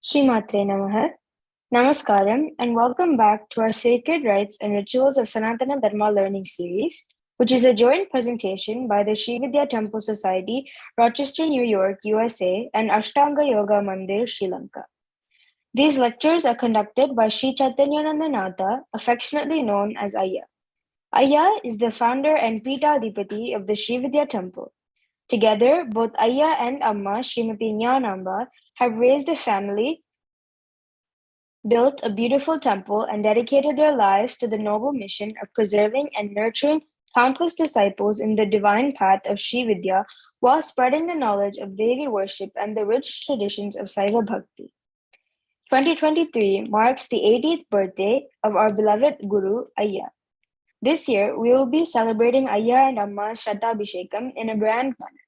Srimatre Namaha, Namaskaram, and welcome back to our Sacred Rites and Rituals of Sanatana Dharma Learning Series, which is a joint presentation by the Sri Vidya Temple Society, Rochester, New York, USA, and Ashtanga Yoga Mandir, Sri Lanka. These lectures are conducted by Sri Chaitanyananda, affectionately known as Ayya. Ayya is the founder and Peethadhipati of the Sri Vidya Temple. Together, both Ayya and Amma, Srimati Jnanamba, have raised a family, built a beautiful temple, and dedicated their lives to the noble mission of preserving and nurturing countless disciples in the divine path of Sri Vidya while spreading the knowledge of Devi worship and the rich traditions of Saiva Bhakti. 2023 marks the 80th birthday of our beloved Guru, Ayya. This year, we will be celebrating Ayya and Amma's Shatabhishekam in a grand manner.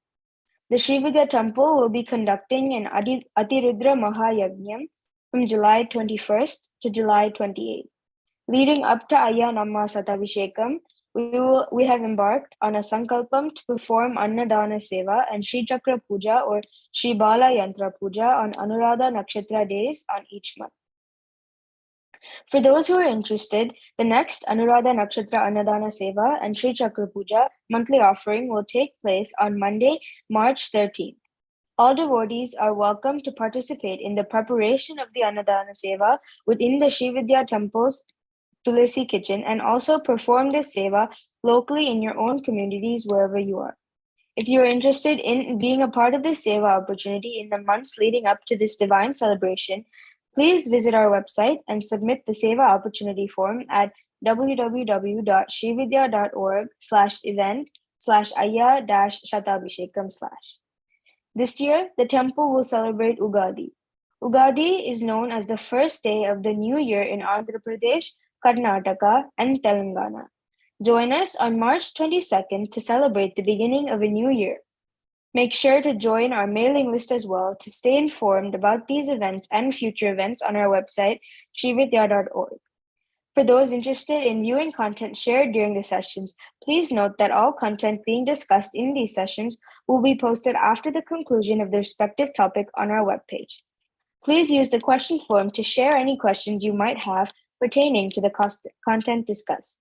The Sri Vidya Temple will be conducting an Atirudra Mahayagnyam from July 21st to July 28th. Leading up to Ayya and Amma Shatabhishekam, we have embarked on a sankalpam to perform Annadana Seva and Sri Chakra Puja or Sri Bala Yantra Puja on Anuradha Nakshatra days on each month. For those who are interested, the next Anuradha Nakshatra Annadana Seva and Sri Chakra Puja monthly offering will take place on Monday, March 13th. All devotees are welcome to participate in the preparation of the Annadana Seva within the Sri Vidya Temple's Tulasi kitchen and also perform this Seva locally in your own communities wherever you are. If you are interested in being a part of this Seva opportunity in the months leading up to this divine celebration, please visit our website and submit the Seva opportunity form at www.srividya.org/event/ayya-shatabhishekam/. This year, the temple will celebrate Ugadi. Ugadi is known as the first day of the new year in Andhra Pradesh, Karnataka, and Telangana. Join us on March 22nd to celebrate the beginning of a new year. Make sure to join our mailing list as well to stay informed about these events and future events on our website, srividya.org. For those interested in viewing content shared during the sessions, please note that all content being discussed in these sessions will be posted after the conclusion of the respective topic on our webpage. Please use the question form to share any questions you might have pertaining to the content discussed.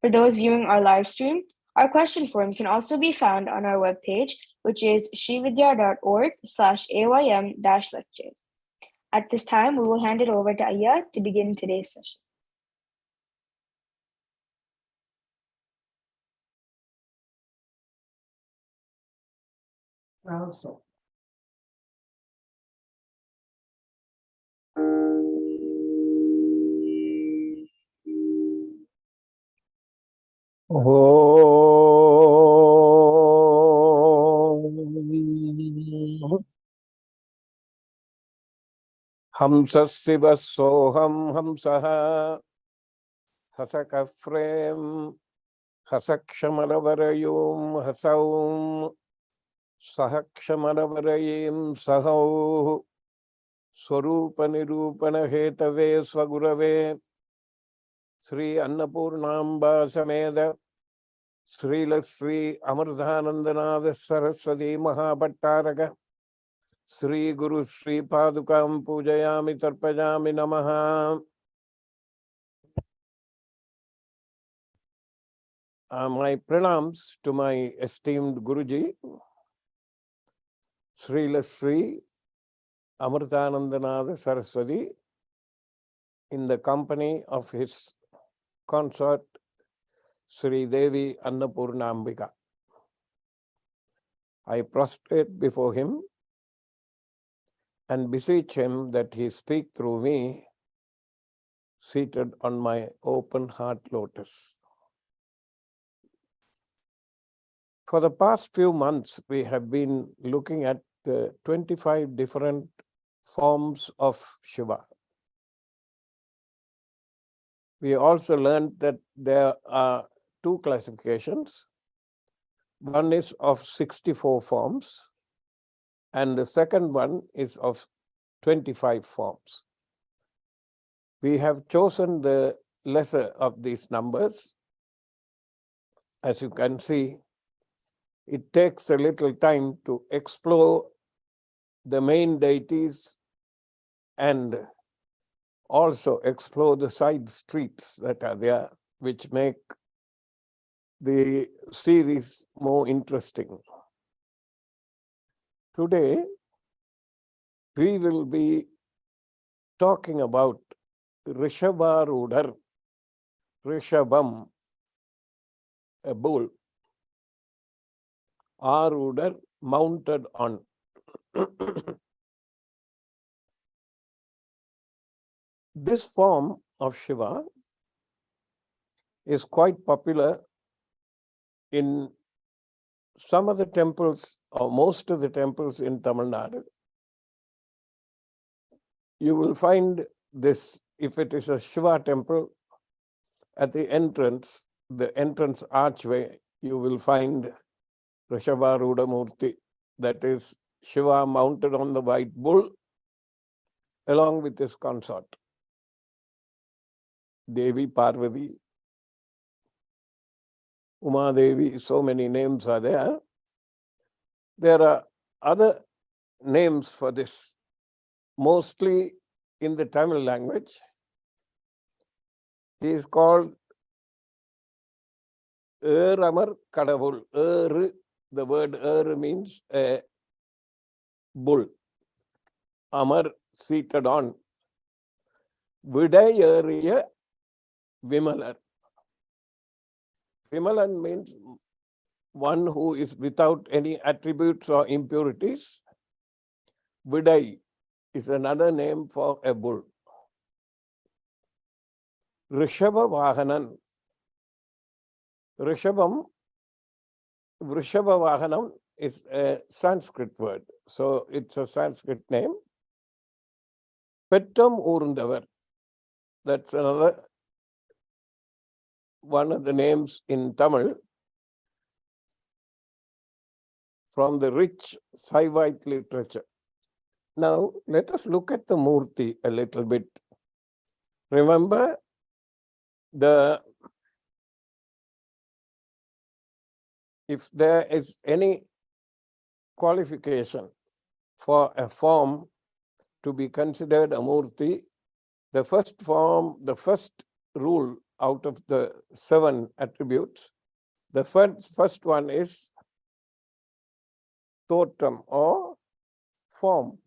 For those viewing our live stream, our question form can also be found on our webpage, which is srividya.org/aym-lectures. At this time, we will hand it over to Ayya to begin today's session. Also. Hamsasiva soham hamsaha hasakafrem hasakshamalavarayum hasaum sahakshamalavarayim sahau swarupanirupanah hetave swagurave Sri Annapurnamba Sameda Sri Amardhanandanada Saraswati Mahabhattaraga Sri Guru Sri Padukam Pujayami Tarpajami Namaha. My pranams to my esteemed Guruji, Sri Amardhanandanada Saraswati, in the company of his consort Sri Devi Annapurnambika. I prostrate before him and beseech him that he speak through me, seated on my open heart lotus. For the past few months, we have been looking at the 25 different forms of Shiva. We also learned that there are two classifications. One is of 64 forms, and the second one is of 25 forms. We have chosen the lesser of these numbers. As you can see, it takes a little time to explore the main deities and also explore the side streets that are there, which make the series more interesting. Today, we will be talking about Vrshabaruda, Rishabam, a bull, Aruda, mounted on. This form of Shiva is quite popular in some of the temples, or most of the temples in Tamil Nadu. You will find this, if it is a Shiva temple, at the entrance archway, you will find Vrshabaruda Murti, that is Shiva mounted on the white bull, along with his consort, Devi, Parvati, Uma Devi, so many names are there. There are other names for this, mostly in the Tamil language. He is called Amar Kadavul. The word means a bull. Amar, seated on. Vidayariya Vimalar. Vimalan means one who is without any attributes or impurities. Vidai is another name for a bull. Rishabha Vahanan. Rishabha Vahanam is a Sanskrit word. So it's a Sanskrit name. Pettam Urundavar. That's another one of the names in Tamil from the rich Saivite literature. Now, let us look at the Murti a little bit. Remember, if there is any qualification for a form to be considered a Murti, the first rule out of the 7 attributes, the first one is totem or form.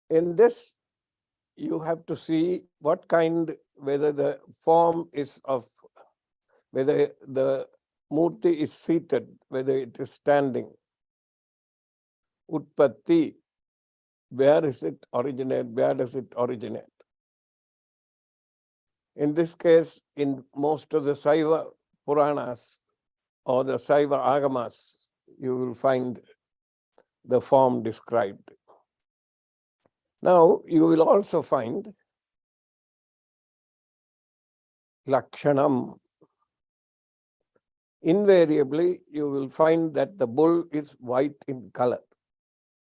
In this, you have to see whether the form is whether the Murti is seated, whether it is standing. Utpatti, where does it originate? In this case, in most of the Saiva Puranas or the Saiva Agamas, you will find the form described. Now, you will also find Lakshanam. Invariably, you will find that the bull is white in color.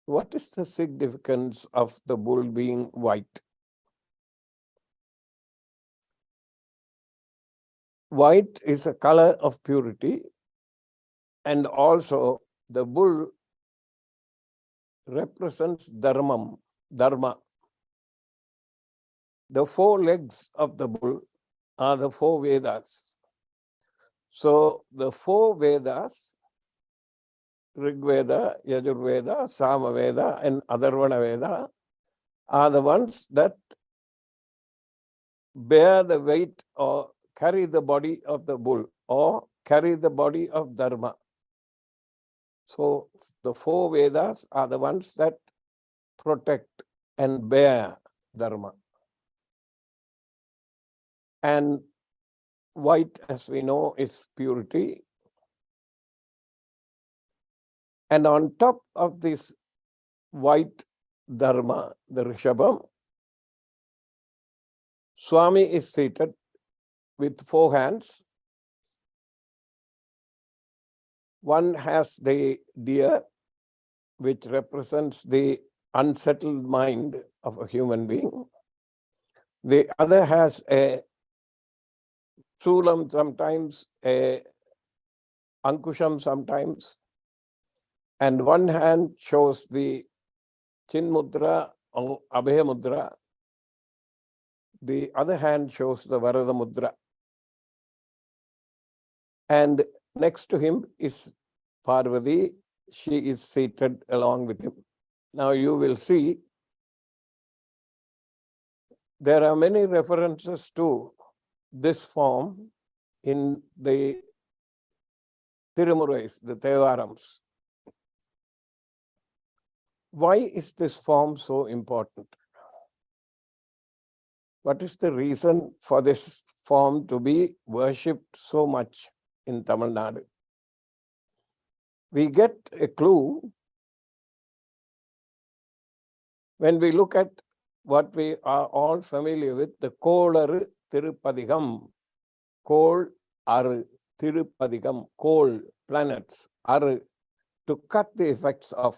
What is the significance of the bull being white? White is a color of purity, and also the bull represents Dharma. The 4 legs of the bull are the 4 Vedas. So the 4 Vedas, Rig Veda, Yajur Veda, Sama Veda, and Atharvana Veda, are the ones that bear the weight or carry the body of the bull or carry the body of Dharma. So the 4 Vedas are the ones that protect and bear Dharma. And white, as we know, is purity. And on top of this white Dharma, the Rishabha, Swami is seated with 4 hands. One has the deer, which represents the unsettled mind of a human being. The other has a Sulam sometimes, a Ankusham sometimes, And one hand shows the Chin Mudra or Abhaya Mudra. The other hand shows the Varada Mudra. And next to him is Parvati. She is seated along with him. Now you will see there are many references to this form in the Tirumurais, the Thevarams. Why is this form so important? What is the reason for this form to be worshipped so much in Tamil Nadu? We get a clue when we look at what we are all familiar with, the Kolaru Tirupadigam, Kol Aru Tirupadigam, Kol, planets, Aru, to cut the effects of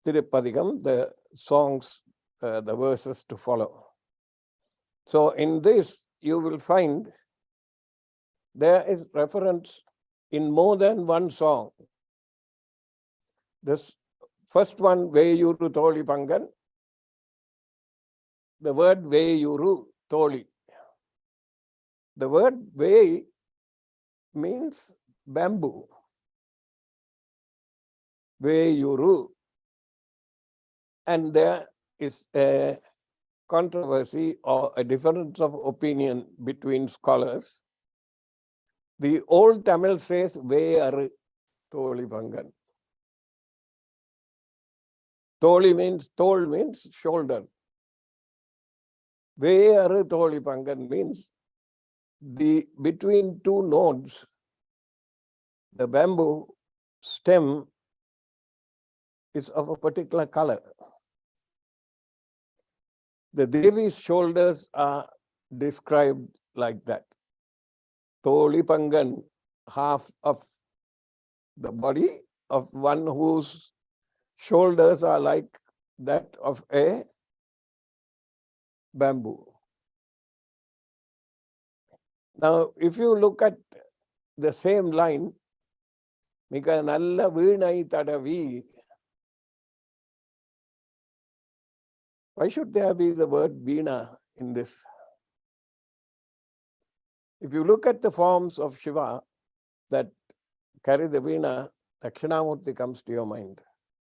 Tirupadigam, the songs, the verses to follow. So in this, you will find there is reference in more than one song. This first one, Veyuru Tholi Pangan, the word Veyuru Tholi. The word Vey means bamboo. Veyuru. And there is a controversy or a difference of opinion between scholars. The old Tamil says Veyaru Tholi Pangan. Tholi means, Thol means shoulder. Veyaru Tholi Pangan means between two nodes, the bamboo stem is of a particular color. The Devi's shoulders are described like that. Tholi Pangan, half of the body of one whose shoulders are like that of a bamboo. Now, if you look at the same line, Mika nalla veenai tadavi. Why should there be the word veena in this? If you look at the forms of Shiva that carry the veena, Dakshinamurti comes to your mind.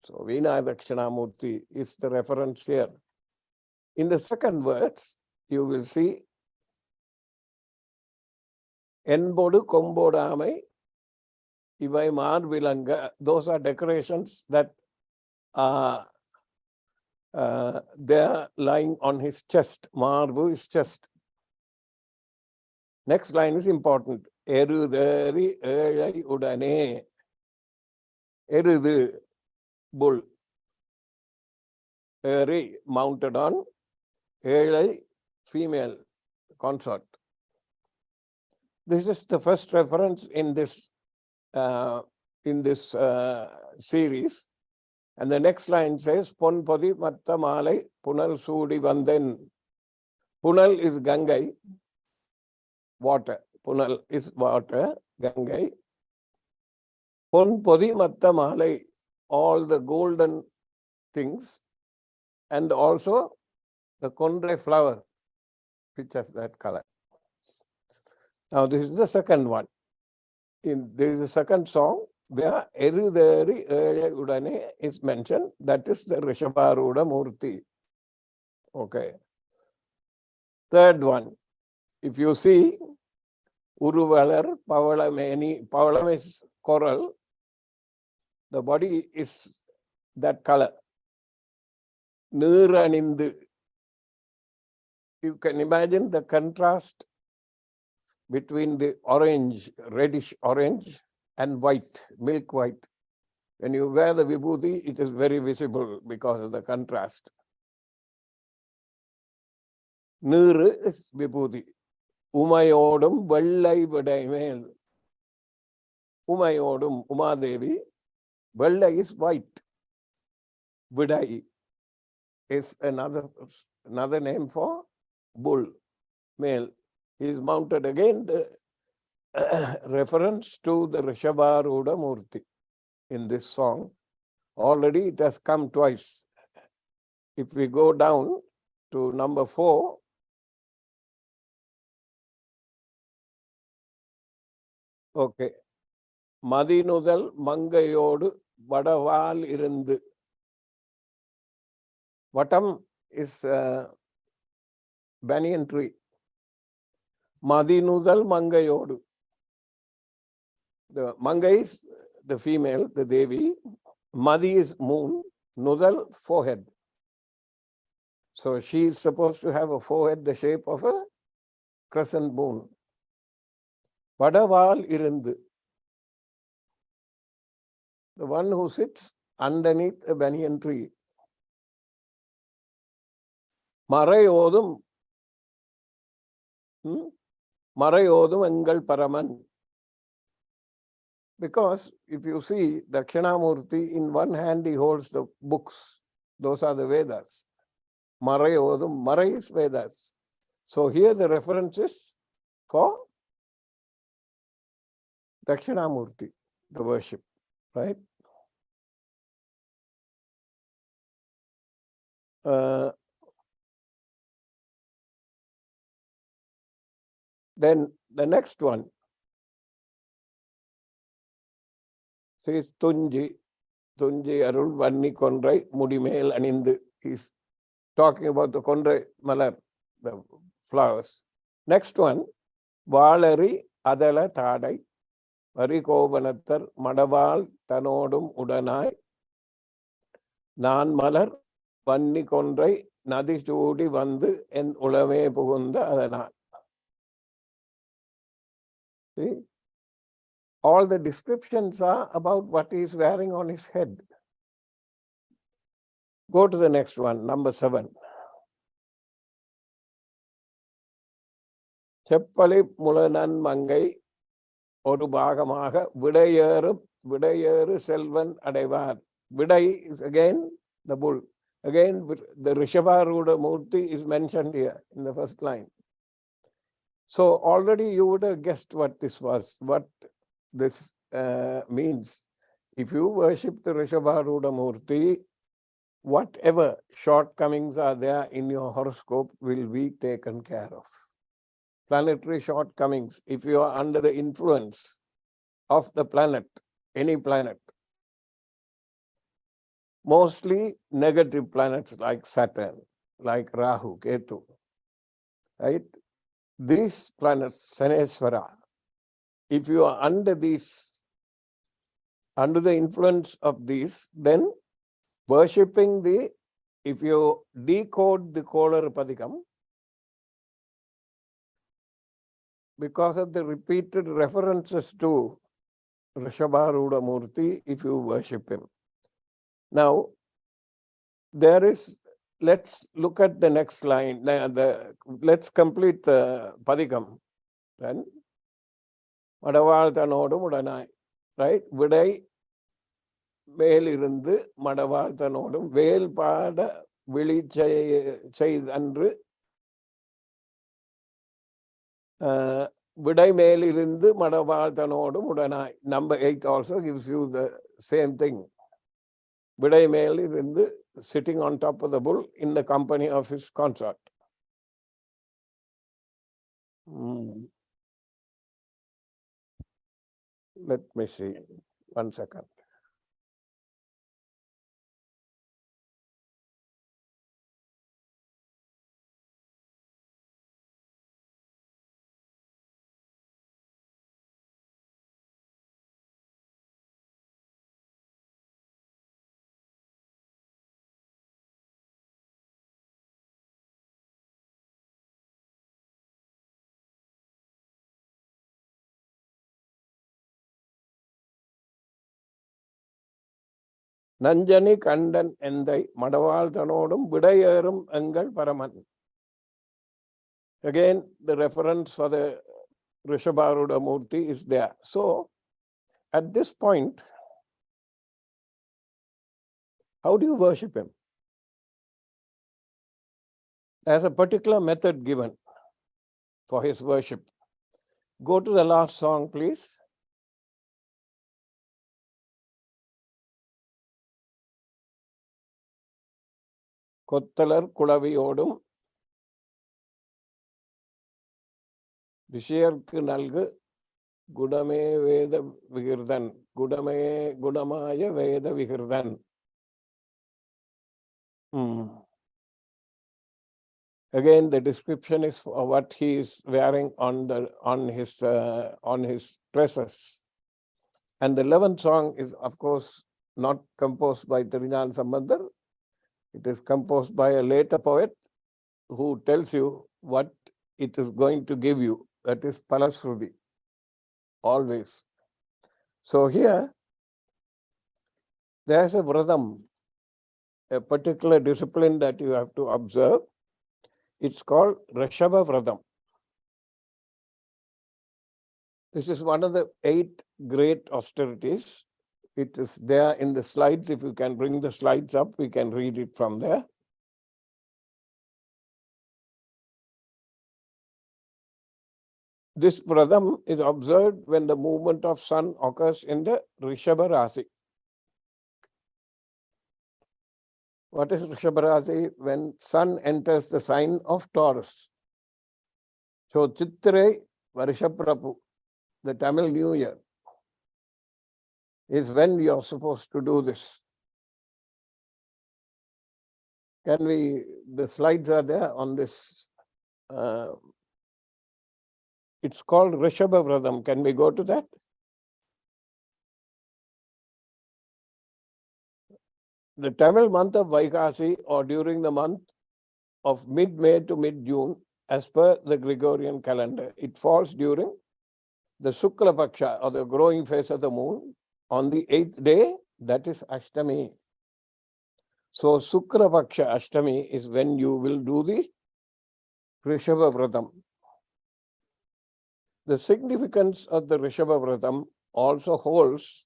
So Veena Dakshinamurti is the reference here. In the second verse, you will see Enbodu Kombodamai Ivai Marvilanga. Those are decorations that are there lying on his chest. Marvu is chest. Next line is important. Erudari Elai Udane. Erudu, bull. Eri, mounted on. Elai, female, consort. This is the first reference in this series. And the next line says, Pon Podi Matta Malai Punal Sudi Vanden. Punal is Gangai, water. Punal is water, Gangai. Pon Podi Matta Malai, all the golden things, and also the Kondre flower, which has that color. Now, this is the second one. There is a second song where Erudari Udane is mentioned. That is the Vrshabaruda Murti. Okay. Third one. If you see Uruvalar, Pavalameni, Pavalam is coral. The body is that color. Niranindu. You can imagine the contrast between the orange, reddish orange and white, milk white. When you wear the vibhuti, it is very visible because of the contrast. Niru is vibhuti. Umayodum vallai vadaimel. Umayodum, Umadevi, vallai is white. Vidai is another name for bull, male. He is mounted again, the reference to the Rishabharuda Murti. in this song. Already it has come twice. If we go down to number 4, okay. மதிநுதல் மங்கையோடு வடவால் இருந்து. Vatam is banyan tree. Madinudal mangayodu. The manga is the female, the Devi. Madi is moon. Nudal, forehead. So she is supposed to have a forehead the shape of a crescent moon. Vadaval irundu. The one who sits underneath a banyan tree. Marayodum. Marayodum engal paraman. Because if you see Dakshinamurti, in one hand he holds the books. Those are the Vedas. Marayodum, Maray is Vedas. So here the reference is for Dakshinamurti, the worship, right? Then the next one says Tunji Arul Vanni Kondrai Mudimel Anindu. He's talking about the Kondrai Malar, the flowers. Next one, Valari Adala Thadai Varikobanathar Madaval Tanodum Udanai Nan Malar Vanni Kondrai Nadi Chudi Vandu en Ulame Pugunda Adana. See? All the descriptions are about what he is wearing on his head. Go to the next one, number 7. Cheppali Mulanan Mangai Odu Bhagamaga Vidayeru Selvan Adevar. Vidai is again the bull. Again, the Vrshabaruda Murti is mentioned here in the first line. So already you would have guessed what this was, what this means. If you worship the Vrshabaruda Murti, whatever shortcomings are there in your horoscope will be taken care of. Planetary shortcomings, if you are under the influence of the planet, any planet, mostly negative planets like Saturn, like Rahu, Ketu, right? These planets, Saneshwara, if you are under the influence of these, then worshipping if you decode the Kolar Padikam, because of the repeated references to Vrshabaruda Murti, if you worship him. Now, let's look at the next line. Let's complete the Padikam. Then, Madaval Tanodum Udanai, right? Vidai மேலிருந்து மடவாள் தன்னோடும் வேல் பாட விழி செய்தன்று விடை மேலிருந்து மடவாள் தன்னோடும் உடனாய். Number 8 also gives you the same thing. விடை மேலிருந்து sitting on top of the bull in the company of his consort. Let me see. 1 second. Nanjani Kandan Endai Madaval Tanodum Vidayerum Engal Paraman. Again, the reference for the Vrshabaruda Murti is there. So, at this point, how do you worship him? There's a particular method given for his worship. Go to the last song, please. கொத்தலர் குளவியோடும் ரிஷியர்க்கு நல்கு குடமே வேத விகிர்தன் குணமாய வேத Vikirthan. Again, the description is for what he is wearing on his dresses. And the 11th song is, of course, not composed by Thiruñāna Sambandar. It is composed by a later poet who tells you what it is going to give you. That is Palasruti, always. So here, there is a vratam, a particular discipline that you have to observe. It's called Vrshabaruda. This is one of the 8 great austerities. It is there in the slides. If you can bring the slides up, we can read it from there. This vratam is observed when the movement of sun occurs in the Rishabha Rasi. What is Rishabha Rasi? When sun enters the sign of Taurus. So Chittre Varshaprapu, the Tamil New Year, is when you are supposed to do this. Can we, the slides are there on this. It's called Vrshabaruda. Can we go to that? The Tamil month of Vaikasi, or during the month of mid-May to mid-June, as per the Gregorian calendar, it falls during the Shukla Paksha, or the growing phase of the moon, on the 8th day, that is Ashtami. So Shukla Paksha Ashtami is when you will do the Rishabha The significance of the Rishabha also holds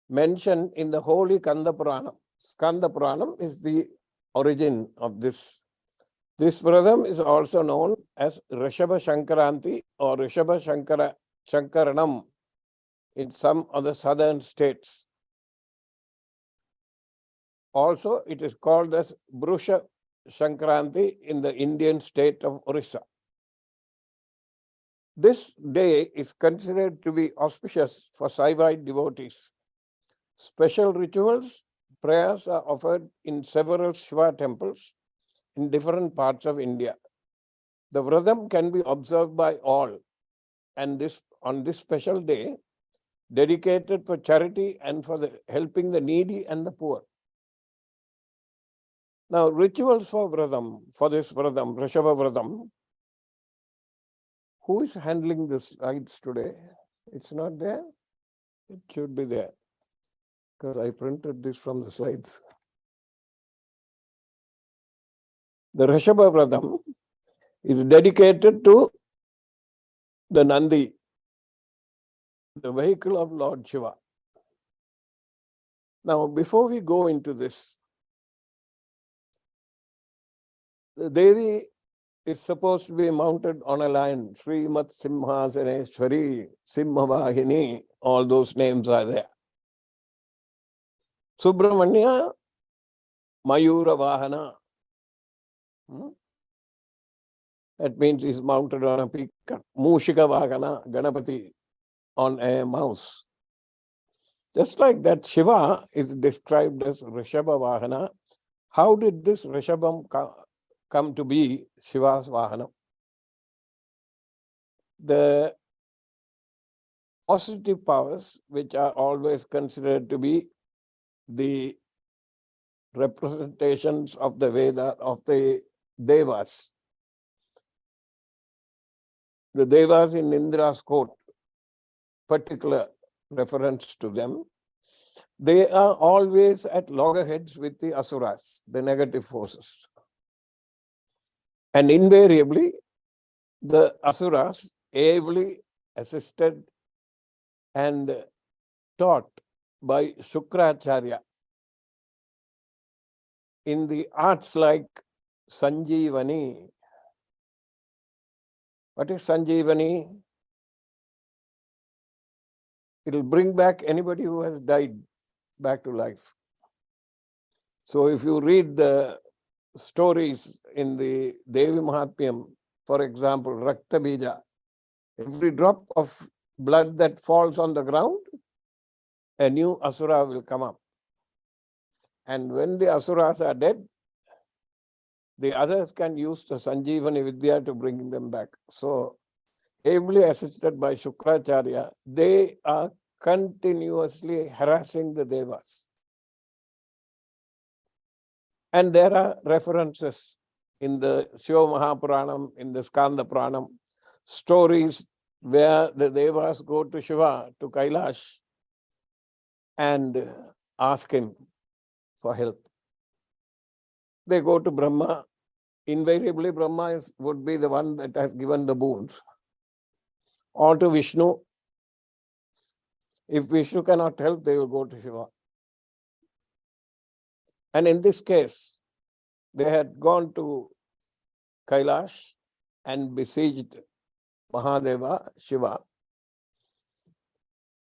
mentioned in the holy Kanda Puranam. Skanda Puranam is the origin of this. This vratam is also known as Rishabha Shankaranti or Rishabha Shankaranam in some of the southern states. Also, it is called as Brusha Shankaranti in the Indian state of Orissa. This day is considered to be auspicious for Saivite devotees. Special rituals, prayers are offered in several Shiva temples in different parts of India. The vratam can be observed by all, and on this special day, dedicated for charity and for helping the needy and the poor. Now, rituals for this vratam, Rishabha vratam. Who is handling the slides today? It's not there? It should be there, because I printed this from the slides. The Rishabha vratam is dedicated to the Nandi, the vehicle of Lord Shiva. Now, before we go into this, the Devi is supposed to be mounted on a lion. Srimat Simhasaneshwari, Simhavahini, all those names are there. Subramanya, Mayura Vahana. That means he's mounted on a peacock. Mushika Vahana, Ganapati on a mouse. Just like that, Shiva is described as Rishabha Vahana. How did this Rishabham come to be Shiva's Vahana? The positive powers, which are always considered to be the representations of the Veda, of the Devas. The Devas in Indra's court, particular reference to them, they are always at loggerheads with the Asuras, the negative forces. And invariably, the Asuras, ably assisted and taught by Shukracharya in the arts like Sanjeevani. What is Sanjeevani? It will bring back anybody who has died back to life. So if you read the stories in the Devi Mahatmyam, for example, Rakta Bija, every drop of blood that falls on the ground, a new asura will come up. And when the asuras are dead, the others can use the Sanjeevani Vidya to bring them back. So, ably assisted by Shukracharya, they are continuously harassing the Devas. And there are references in the Shiva Mahapuranam, in the Skanda Puranam, stories where the Devas go to Shiva, to Kailash, and ask him for help. They go to Brahma. Invariably, Brahma would be the one that has given the boons. Or to Vishnu. If Vishnu cannot help, they will go to Shiva. And in this case, they had gone to Kailash and besieged Mahadeva, Shiva,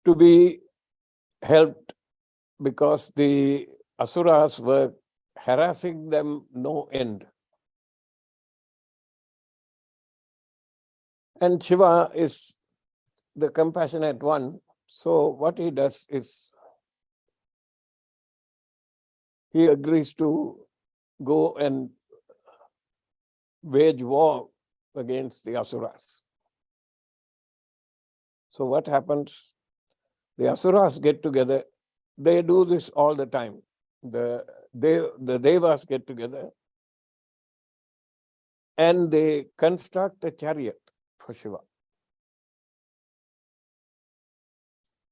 to be helped because the asuras were harassing them no end. And Shiva is the compassionate one. So what he does is he agrees to go and wage war against the asuras. So what happens? The asuras get together. They do this all the time. The devas get together and they construct a chariot for Shiva.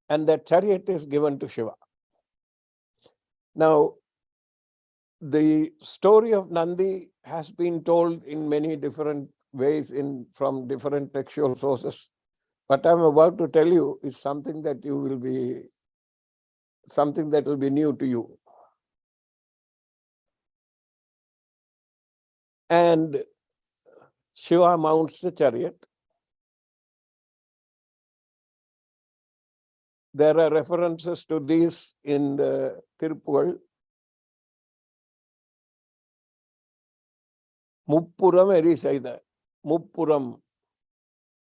And that chariot is given to Shiva. Now, the story of Nandi has been told in many different ways from different textual sources. What I'm about to tell you is something that will be new to you. And Shiva mounts the chariot. There are references to this in the Tiruppugal. Muppuram Erisaida. Muppuram,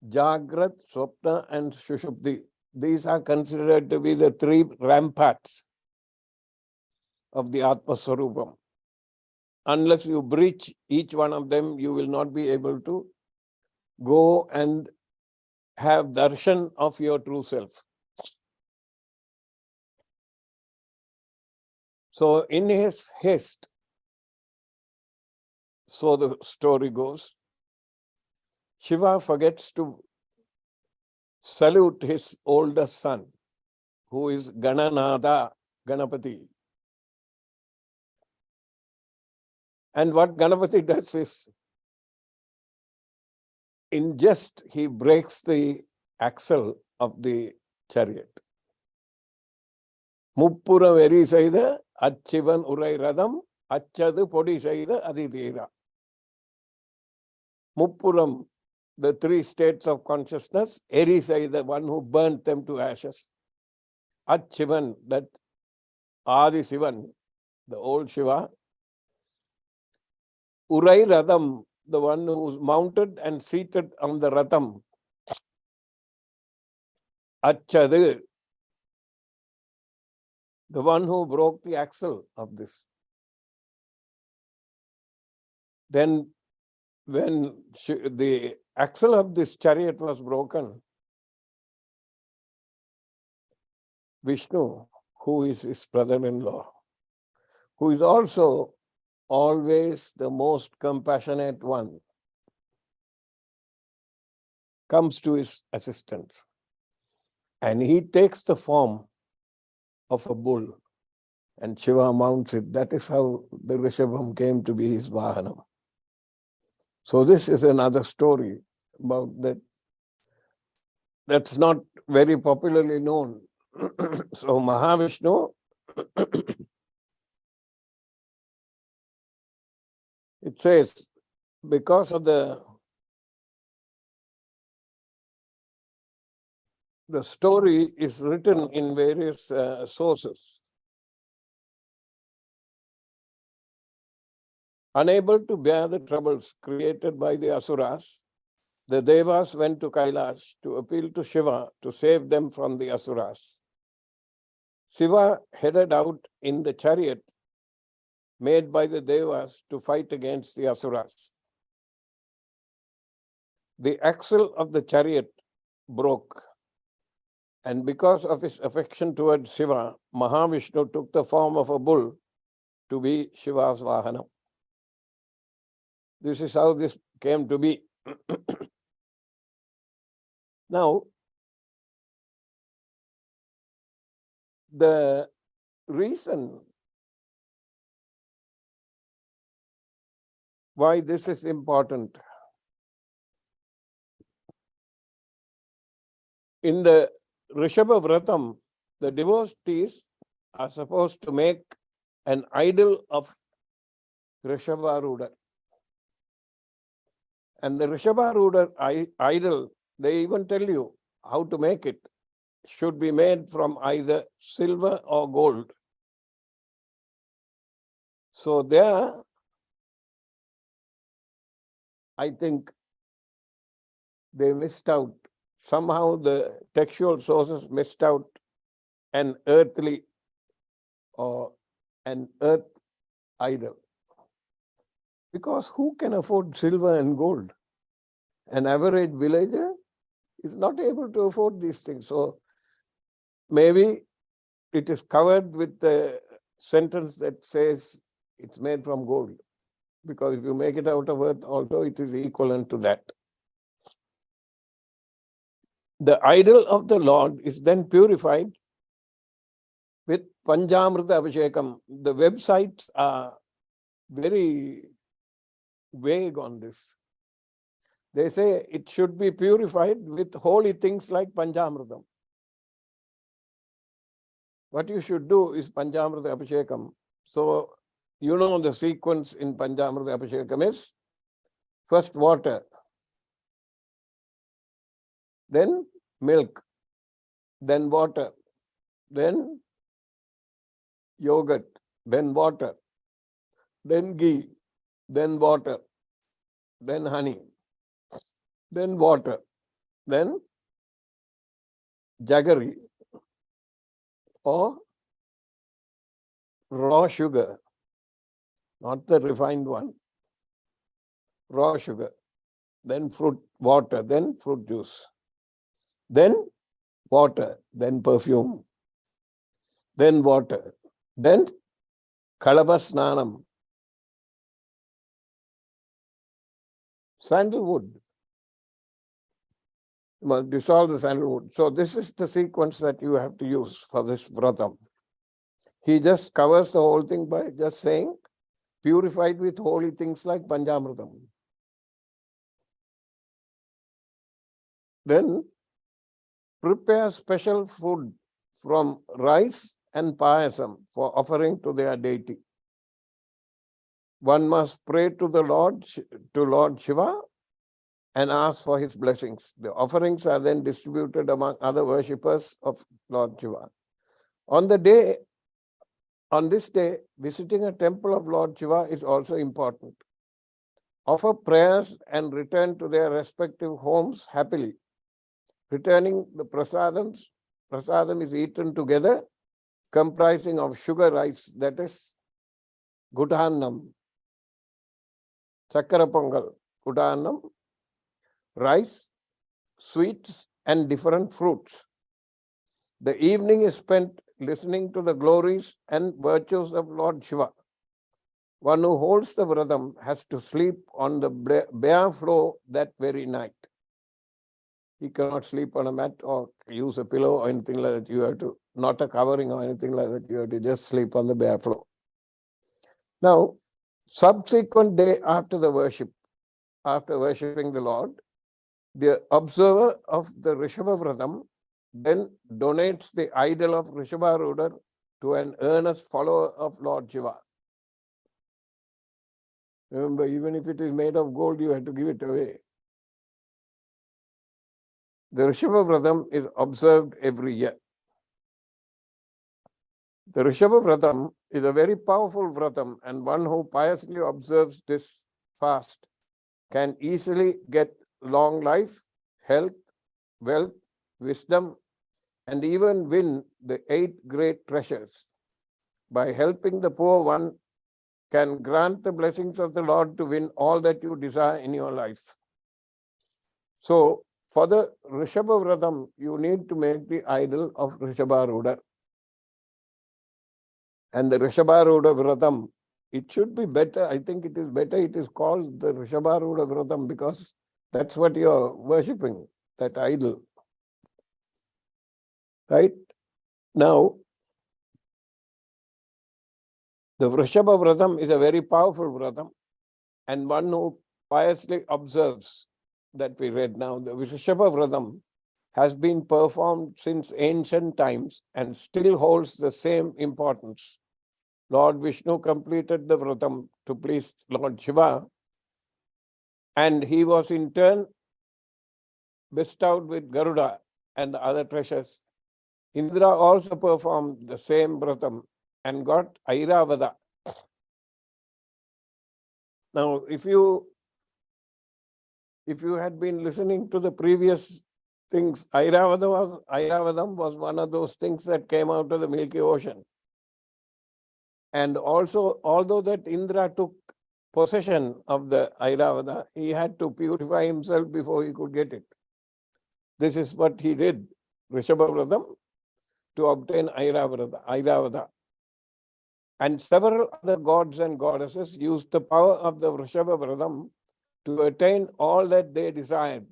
Jagrat, Swapna, and Shushupti. These are considered to be the three ramparts of the Atma Swarupam. Unless you breach each one of them, you will not be able to go and have darshan of your true self. So in his haste, so the story goes, Shiva forgets to salute his oldest son, who is Gananada, Ganapati. And what Ganapati does is, in jest, he breaks the axle of the chariot. Muppuram veri saida, Achivan urai radam, Achadu podi saida adidira. Muppuram, the three states of consciousness, Eri saida, the one who burnt them to ashes. Achivan, that Adi Sivan, the old Shiva. Urai radam, the one who is mounted and seated on the ratham. Achadu, the one who broke the axle of this. Then when the axle of this chariot was broken, Vishnu, who is his brother-in-law, who is also always the most compassionate one, comes to his assistance. And he takes the form of a bull and Shiva mounts it. That is how the Rishabha came to be his Vahanam. So this is another story about that. That's not very popularly known. So Mahavishnu, it says, because of the story is written in various sources. Unable to bear the troubles created by the Asuras, the Devas went to Kailash to appeal to Shiva to save them from the Asuras. Shiva headed out in the chariot made by the Devas to fight against the Asuras. The axle of the chariot broke, and because of his affection towards Shiva, Mahavishnu took the form of a bull to be Shiva's Vahana. This is how this came to be. Now, the reason why this is important, in the Rishabha vratam, the devotees are supposed to make an idol of Vrshabaruda. And the Vrshabaruda idol, they even tell you how to make it. Should be made from either silver or gold. So there, I think they missed out. Somehow the textual sources missed out an earthly or an earth idol. Because who can afford silver and gold? An average villager is not able to afford these things. So maybe it is covered with the sentence that says it's made from gold. Because if you make it out of earth also, it is equivalent to that. The idol of the Lord is then purified with Panjamrita Abhishekam. The websites are very vague on this. They say it should be purified with holy things like Panjamritam. What you should do is Panjamrita Abhishekam. So, you know the sequence in Panjamrita Abhishekam is first water, then milk, then water, then yogurt, then water, then ghee, then water, then honey, then water, then jaggery or raw sugar, not the refined one, raw sugar, then fruit water, then fruit juice, then water, then perfume, then water, then kalabasnanam, sandalwood. You must dissolve the sandalwood. So this is the sequence that you have to use for this vratam. He just covers the whole thing by just saying, purified with holy things like Panjamritam. Then prepare special food from rice and payasam for offering to their deity. One must pray to the Lord Shiva and ask for his blessings. The offerings are then distributed among other worshippers of Lord Shiva. On this day, visiting a temple of Lord Shiva is also important. Offer prayers and return to their respective homes happily. Returning the prasadam is eaten together, comprising of sugar rice, that is gudhannam, chakara pongal, gudhannam, rice, sweets, and different fruits. The evening is spent listening to the glories and virtues of Lord Shiva. One who holds the vratam has to sleep on the bare floor that very night. He cannot sleep on a mat or use a pillow or anything like that. You have to, not a covering or anything like that. You have to just sleep on the bare floor. Now, subsequent day after the worship, after worshipping the Lord, the observer of the Rishabha vratam then donates the idol of Vrshabaruda to an earnest follower of Lord Shiva. Remember, even if it is made of gold, you have to give it away. The Rishabha vratam is observed every year. The Rishabha vratam is a very powerful vratam, and one who piously observes this fast can easily get long life, health, wealth, wisdom, and even win the 8 great treasures. By helping the poor, one can grant the blessings of the Lord to win all that you desire in your life. So, for the Rishabha vratam, you need to make the idol of Vrshabaruda. And the Vrshabaruda vratam, it should be better. I think it is better. It is called the Vrshabaruda vratam because that's what you are worshipping, that idol. Right? Now, the Vrshabha vratam is a very powerful vratam, and one who piously observes, that we read now. The Vrshabha vratam has been performed since ancient times and still holds the same importance. Lord Vishnu completed the vratam to please Lord Shiva, and he was in turn bestowed with Garuda and other treasures. Indra also performed the same vratam and got Airavada. Now, if you had been listening to the previous things, Airavadam was one of those things that came out of the Milky Ocean. And also, although that Indra took possession of the Airavada, he had to purify himself before he could get it. This is what he did, Rishabha to obtain Airavada. And several other gods and goddesses used the power of the Vrshabha to attain all that they desired.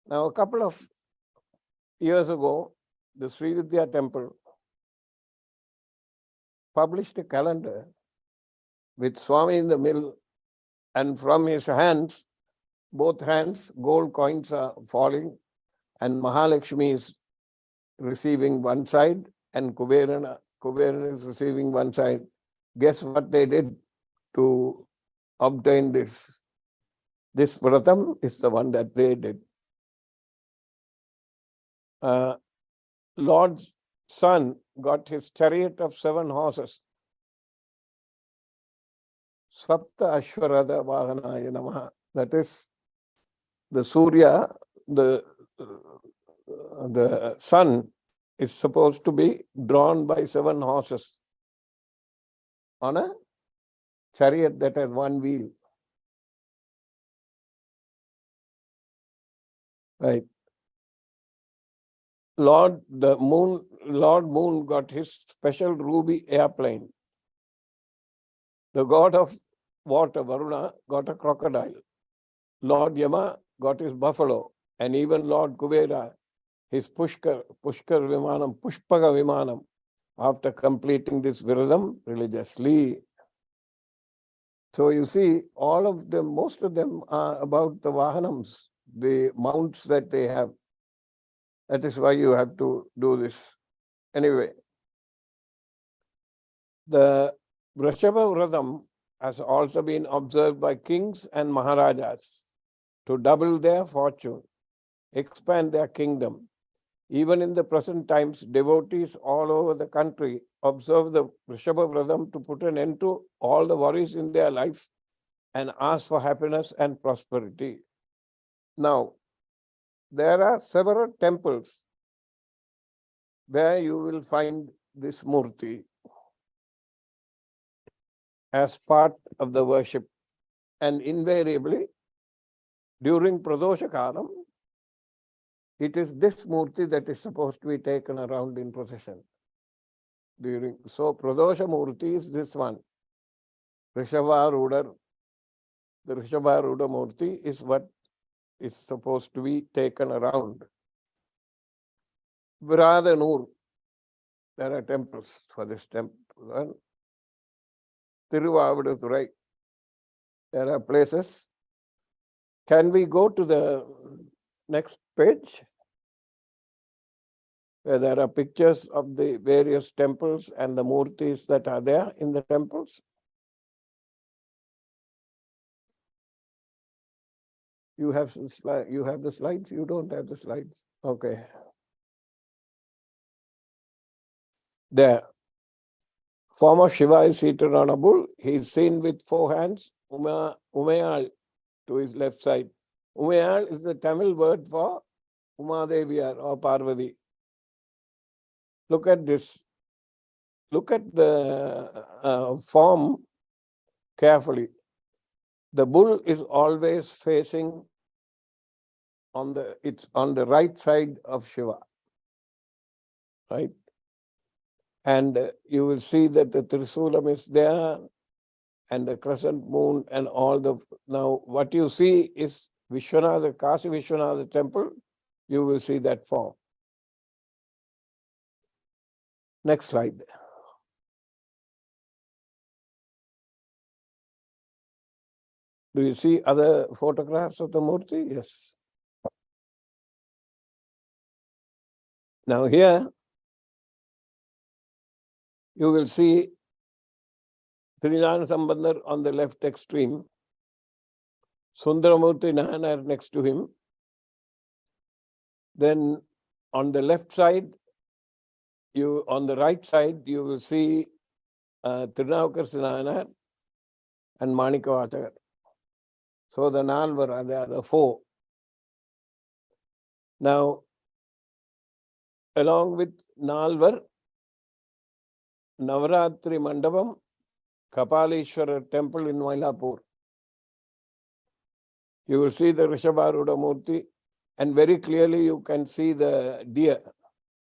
Now, a couple of years ago, the Sri Vidya Temple published a calendar with Swami in the middle, and from his hands, both hands, gold coins are falling, and Mahalakshmi is receiving one side, and Kuberan is receiving one side. Guess what they did to obtain this? This vratam is the one that they did. Lord's son got his chariot of 7 horses. Sapta Ashwarada Vahanaya Namaha. That is, the Surya, the sun is supposed to be drawn by 7 horses on a chariot that has 1 wheel. Right. Lord Moon got his special ruby airplane. The god of water, Varuna, got a crocodile. Lord Yama got his buffalo, and even Lord Kubera, his Pushpaga Vimanam, after completing this Viradam religiously. So you see, all of them, most of them are about the Vahanams, the mounts that they have. That is why you have to do this. Anyway, the Vrshabha vratam has also been observed by kings and maharajas to double their fortune, expand their kingdom. Even in the present times, devotees all over the country observe the Vrshabha vratam to put an end to all the worries in their life and ask for happiness and prosperity. Now, there are several temples where you will find this Murti as part of the worship. And invariably, during Pradosha Kalam, it is this Murti that is supposed to be taken around in procession. So Pradosha Murti is this one. Rishabharuda, the Rishabharuda Murti is what is supposed to be taken around. Viradanur, there are temples for this temple. Tiruvavadurai, there are places. Can we go to the next page, where there are pictures of the various temples and the murtis that are there in the temples? You have the slides? You don't have the slides? Okay. There. Form of Shiva is seated on a bull. He is seen with 4 hands, Umayal to his left side. Umayal is the Tamil word for Umadeviyar or Parvati. Look at this. Look at the form carefully. The bull is always facing it's on the right side of Shiva, right? And you will see that the Trisulam is there and the crescent moon and all the... Now, what you see is Vishwanatha, Kasi Vishwanatha temple, you will see that form. Next slide. Do you see other photographs of the Murti? Yes. Now here, you will see Trinjana Sambandar on the left extreme, Sundaramurti Nayanar next to him. Then on the left side, on the right side, you will see Tirunavukar Nayanar and Manikavathakar. So the Nalvar, they are the 4. Now, along with Nalvar, Navaratri Mandapam, Kapaleshwara temple in Mylapore. You will see the Vrshabaruda Murti, and very clearly you can see the deer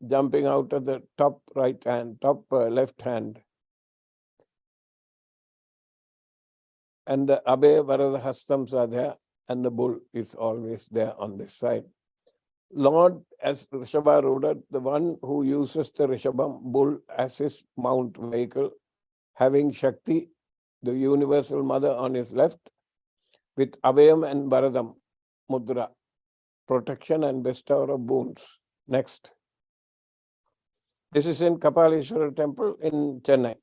jumping out of the top right hand, top left hand. And the Abhay Varada Hastams are there, and the bull is always there on this side. Lord, as Vrshabaruda, the one who uses the Rishabha bull as his mount vehicle, having Shakti, the universal mother, on his left, with Abhayam and Bharadam, Mudra, protection and bestower of boons. Next. This is in Kapaleshwara temple in Chennai,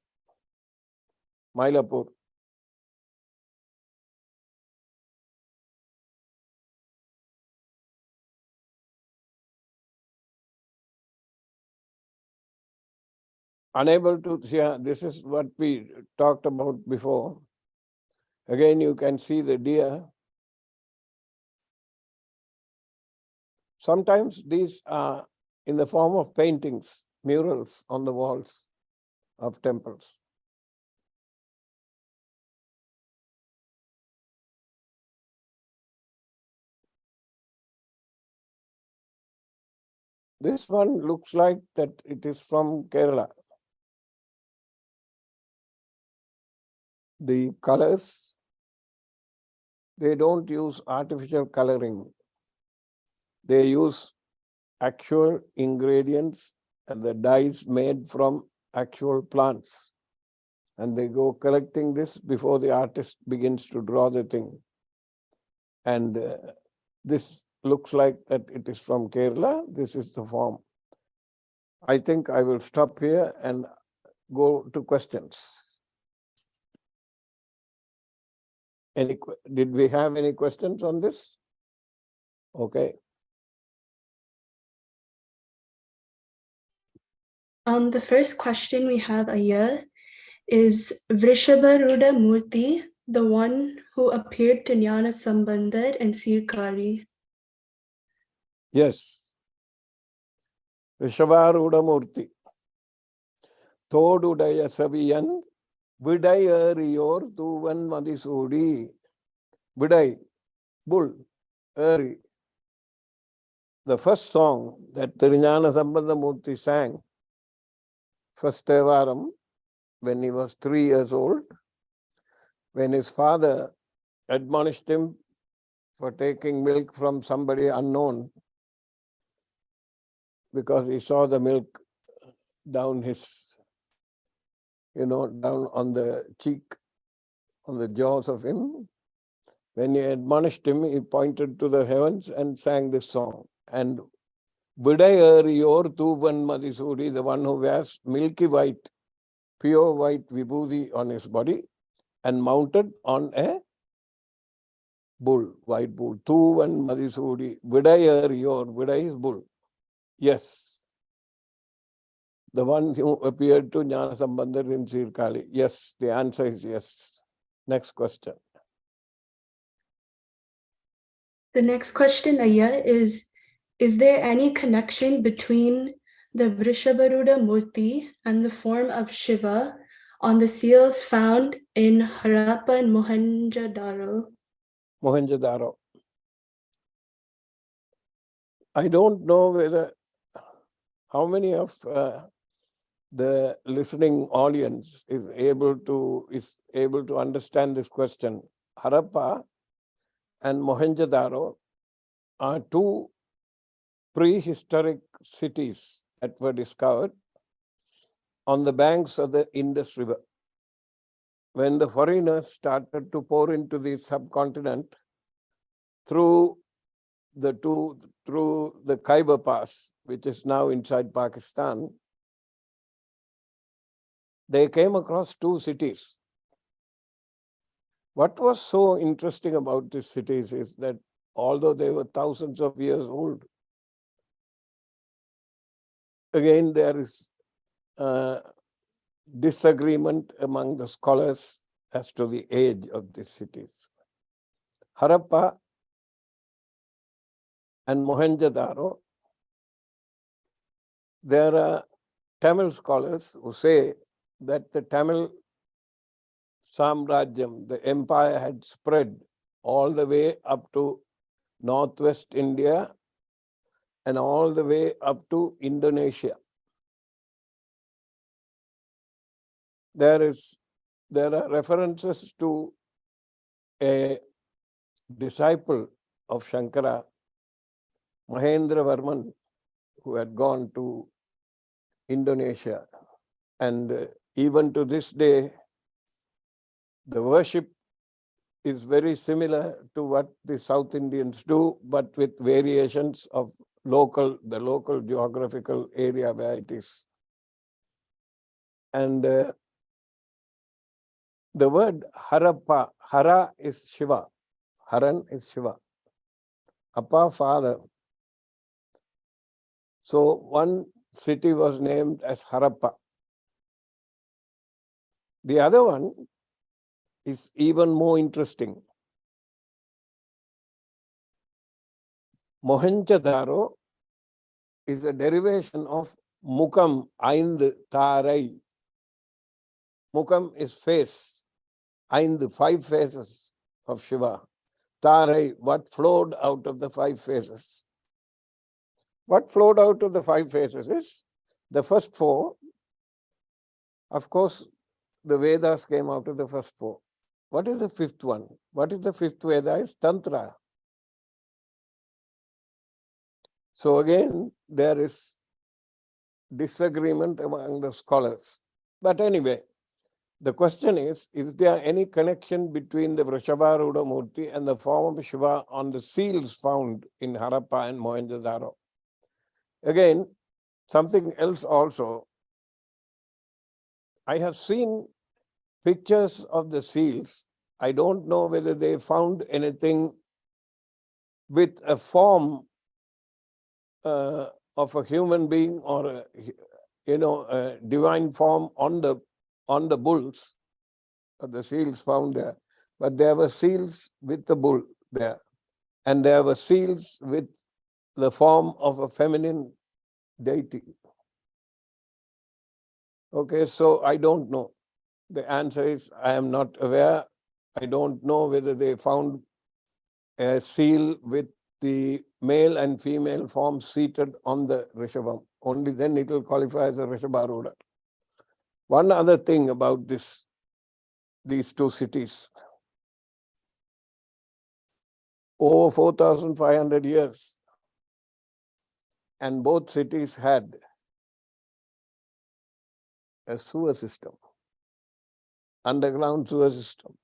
Mylapore. Unable to see, this is what we talked about before. Again, you can see the deer. Sometimes these are in the form of paintings, murals on the walls of temples. This one looks like that it is from Kerala. The colors, they don't use artificial coloring. They use actual ingredients and the dyes made from actual plants. And they go collecting this before the artist begins to draw the thing. And this looks like that it is from Kerala. This is the form. I think I will stop here and go to questions. Did we have any questions on this? Okay. The first question we have here is Vrshabaruda Murti, the one who appeared to Jnana Sambandar and Sirkari? Yes. Vrshabaruda Murti. Thodudaya Saviyan Vidayariyor Tuvan Madisudi. Viday, bull, Eri. The first song that Trinjana Sambandha Murti sang, first Tevaram, when he was 3 years old, when his father admonished him for taking milk from somebody unknown, because he saw the milk down his, down on the cheek, on the jaws of him. When he admonished him, he pointed to the heavens and sang this song. And Vidayariyor Tuvan Madisudi, the one who wears milky white, pure white vibhuti on his body and mounted on a bull, white bull. Tuvan Madisudi, Vidayariyor, Viday is bull. Yes. The one who appeared to Jnana Sambandar in Sirkali. Yes, the answer is yes. Next question. The next question, Ayya, is there any connection between the Vrshabaruda Murti and the form of Shiva on the seals found in Harappa and Mohenjo-daro? Mohenjo-daro. I don't know whether how many of the listening audience is able to understand this question. Harappa and Mohenjo-daro are two prehistoric cities that were discovered on the banks of the Indus River. When the foreigners started to pour into the subcontinent through the Khyber Pass, which is now inside Pakistan, they came across two cities. What was so interesting about these cities is that although they were thousands of years old, again there is disagreement among the scholars as to the age of these cities. Harappa and Mohenjo-daro, there are Tamil scholars who say that the Tamil Samrajyam, the empire, had spread all the way up to northwest India and all the way up to Indonesia. There are references to a disciple of Shankara, Mahendravarman, who had gone to Indonesia. And even to this day, the worship is very similar to what the South Indians do, but with variations of the local geographical area where it is. And the word Harappa, Hara is Shiva, Haran is Shiva, Appa, father. So one city was named as Harappa. The other one is even more interesting. Mohenjo-daro is a derivation of Mukam, Aindu, Tarai. Mukam is face, Aindu, 5 faces of Shiva. Tarai, what flowed out of the 5 faces. What flowed out of the 5 faces is the first 4. Of course, the Vedas came out of the first 4. What is the 5th one? What is the 5th Veda? Is Tantra. So again, there is disagreement among the scholars. But anyway, the question is there any connection between the Vrshabaruda Murti and the form of Shiva on the seals found in Harappa and Mohenjo-daro? Again, something else also. I have seen pictures of the seals. I don't know whether they found anything with a form of a human being or a divine form on the bulls, or the seals found there. But there were seals with the bull there, and there were seals with the form of a feminine deity. Okay, so I don't know. The answer is I am not aware. I don't know whether they found a seal with the male and female form seated on the Rishabha. Only then it will qualify as a Vrshabaruda. One other thing about these two cities. Over 4,500 years, and both cities had a sewer system, underground sewer system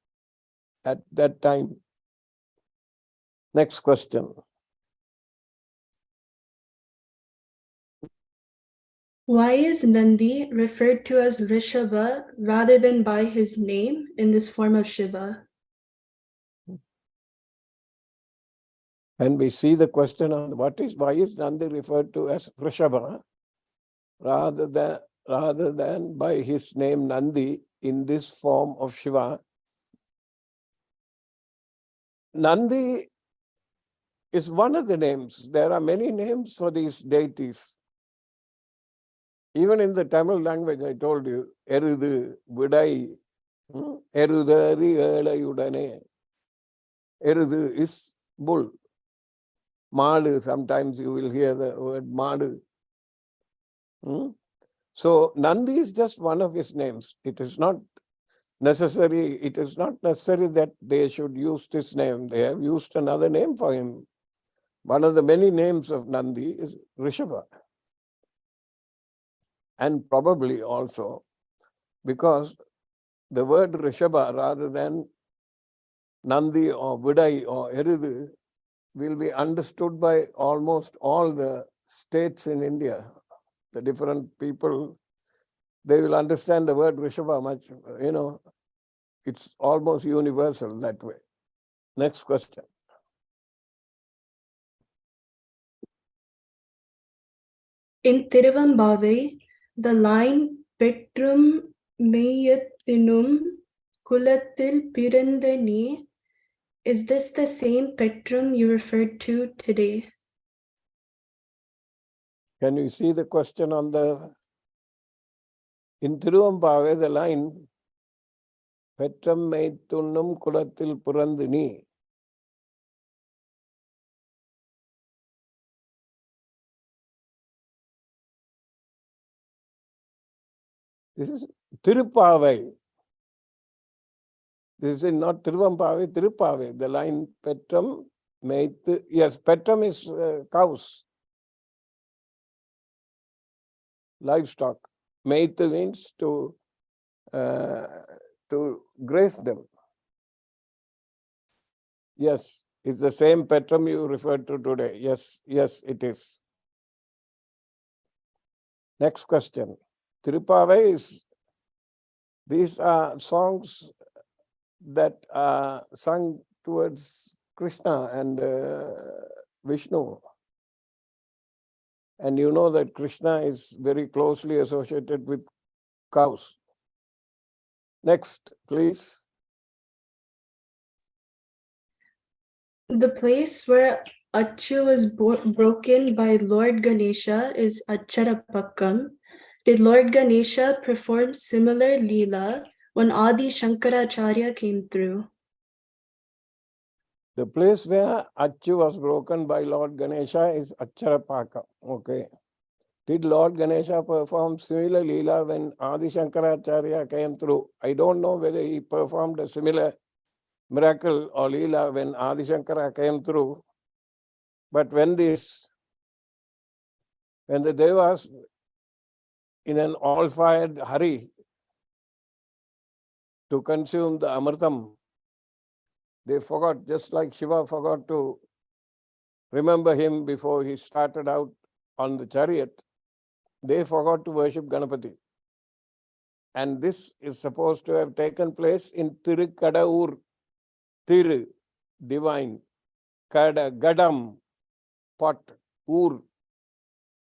at that time. Next question. Why is Nandi referred to as Rishabha rather than by his name in this form of Shiva? And we see the question on why is Nandi referred to as Rishabha rather rather than by his name Nandi in this form of Shiva. Nandi is one of the names. There are many names for these deities. Even in the Tamil language, I told you, Erudu, Vidai, Erudari, Elayudane. Erudu is bull. Madu, sometimes you will hear the word Madu. So Nandi is just one of his names. It is not necessary that they should use this name. They have used another name for him. One of the many names of Nandi is Rishabha. And probably also because the word Rishabha rather than Nandi or Vidai or Erudu will be understood by almost all the states in India. The different people, they will understand the word Rishabha much, it's almost universal that way. Next question. In Tiruvambavai, the line Petrum Meyyathinum Kulatil Pirandani, is this the same Petrum you referred to today? Can you see the question on the... In Tiruvambavai, the line Petram Meithunnum Kulatil Purandini. This is Tirupavai. This is not Tiruvambavai, Tirupavai. The line Petram Meithu. Yes, Petram is cows, livestock. Meithu means to graze them. Yes, it's the same Petram you referred to today. Yes, it is. Next question. Tirupavai is, these are songs that are sung towards Krishna and Vishnu. And you know that Krishna is very closely associated with cows. Next, please. The place where Achu was broken by Lord Ganesha is Acharapakkam. Did Lord Ganesha perform similar Leela when Adi Shankaracharya came through? The place where Achu was broken by Lord Ganesha is Acharapaka. Okay. Did Lord Ganesha perform similar Leela when Adi Shankaracharya came through? I don't know whether he performed a similar miracle or Leela when Adi Shankara came through. But when the Devas in an all-fired hurry to consume the Amritam, they forgot, just like Shiva forgot to remember him before he started out on the chariot, they forgot to worship Ganapati. And this is supposed to have taken place in Tirukadaur, Tiru, divine, Kada, Gadam, pot, Ur,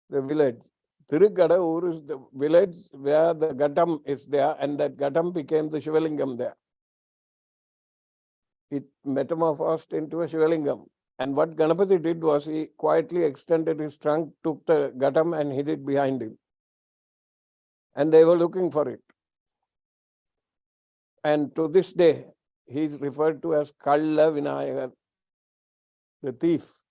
the village. Tirukadaur is the village where the Gadam is there, and that Gadam became the Shivalingam there. It metamorphosed into a Shivalingam. And what Ganapati did was he quietly extended his trunk, took the Gadam and hid it behind him. And they were looking for it. And to this day, he is referred to as Kalla Vinayagar, the thief.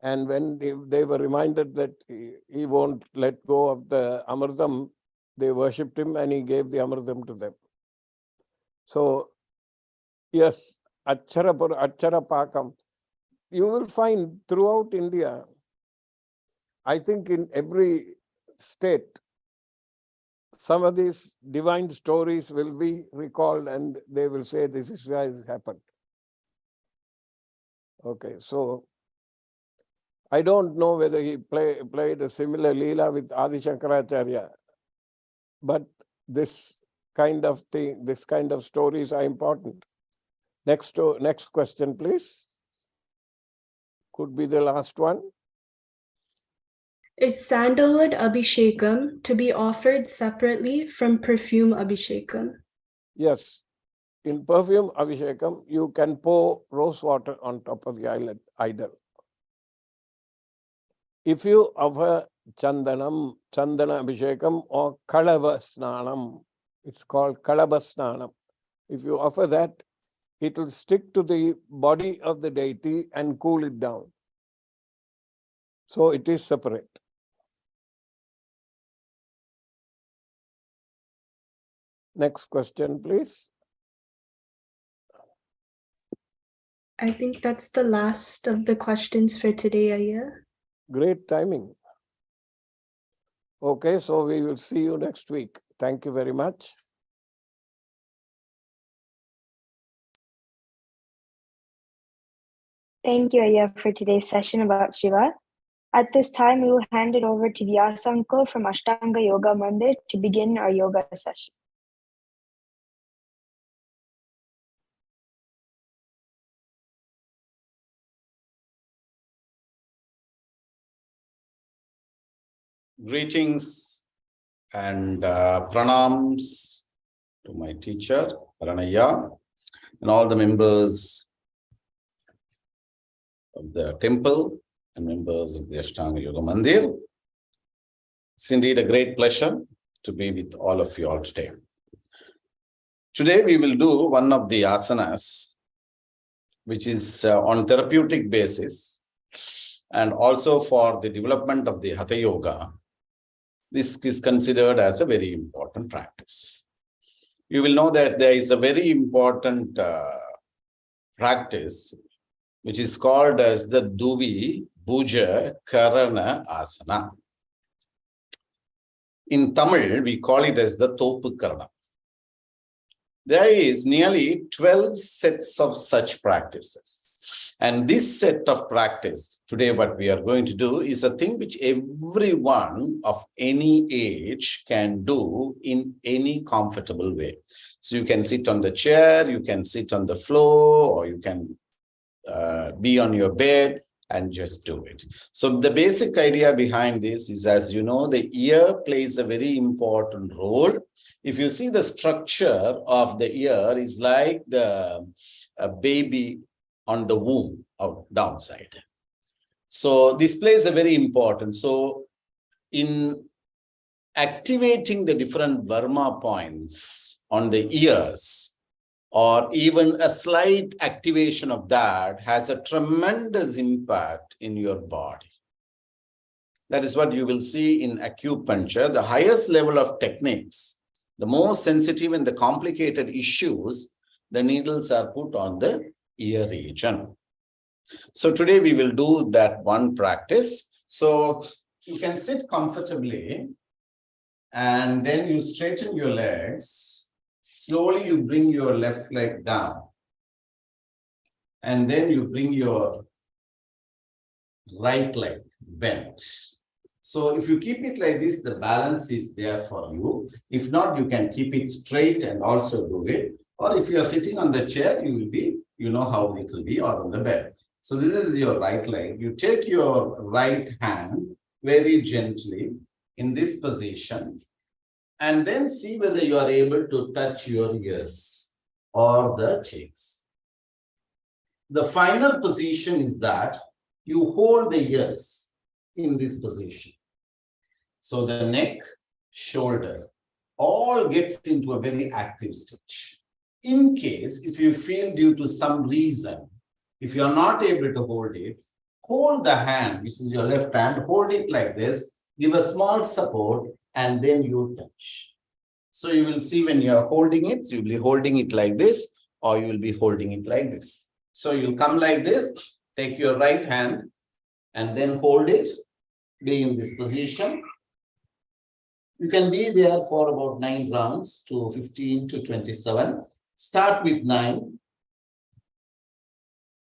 And when they were reminded that he won't let go of the Amritam, they worshipped him and he gave the Amritam to them. So, yes, Acharapakam, you will find throughout India, I think in every state, some of these divine stories will be recalled and they will say this is why it happened. Okay, so I don't know whether he played a similar Leela with Adi Shankaracharya, but this kind of thing, this kind of stories are important. Next question, please. Could be the last one. Is sandalwood abhishekam to be offered separately from perfume abhishekam? Yes. In perfume abhishekam, you can pour rose water on top of the idol. If you offer chandana abhishekam or kalava snanam, it's called kalava snanam. If you offer that, it will stick to the body of the deity and cool it down. So it is separate. Next question, please. I think that's the last of the questions for today, Ayya. Great timing. Okay, so we will see you next week. Thank you very much. Thank you, Ayya, for today's session about Shiva. At this time, we will hand it over to Vyasa uncle from Ashtanga Yoga Mandir to begin our yoga session. Greetings and pranams to my teacher, Paranaya, and all the members of the temple and members of the Ashtanga Yoga Mandir. It's indeed a great pleasure to be with all of you all today. Today we will do one of the asanas, which is on therapeutic basis, and also for the development of the Hatha Yoga. This is considered as a very important practice. You will know that there is a very important practice which is called as the Duvi Bhuja Karana Asana. In Tamil, we call it as the Thopu Karana. There is nearly 12 sets of such practices. And this set of practice, today what we are going to do, is a thing which everyone of any age can do in any comfortable way. So you can sit on the chair, you can sit on the floor, or you can be on your bed and just do it. So the basic idea behind this is, as you know, the ear plays a very important role. If you see the structure of the ear is like the baby on the womb or downside. So this plays a very important. So in activating the different Dharma points on the ears, or even a slight activation of that has a tremendous impact in your body. That is what you will see in acupuncture. The highest level of techniques, the most sensitive and the complicated issues, the needles are put on the ear region. So today we will do that one practice. So you can sit comfortably and then you straighten your legs. Slowly you bring your left leg down. And then you bring your right leg bent. So if you keep it like this, the balance is there for you. If not, you can keep it straight and also do it. Or if you are sitting on the chair, you will be, you know how it will be, or on the bed. So this is your right leg. You take your right hand very gently in this position and then see whether you are able to touch your ears or the cheeks. The final position is that you hold the ears in this position. So the neck, shoulders, all gets into a very active stage. In case, if you feel due to some reason, if you are not able to hold the hand, which is your left hand, hold it like this, give a small support, and then you touch. So you will see when you are holding it, you will be holding it like this, or you will be holding it like this. So you'll come like this, take your right hand, and then hold it, be in this position. You can be there for about 9 rounds to 15 to 27. Start with 9.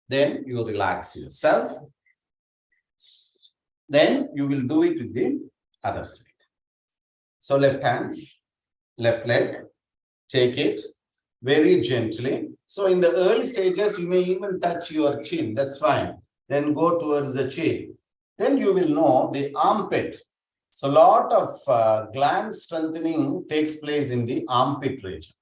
Then you relax yourself. Then you will do it with the other side. So left hand, left leg, take it very gently. So in the early stages, you may even touch your chin. That's fine. Then go towards the chin. Then you will know the armpit. So a lot of gland strengthening takes place in the armpit region.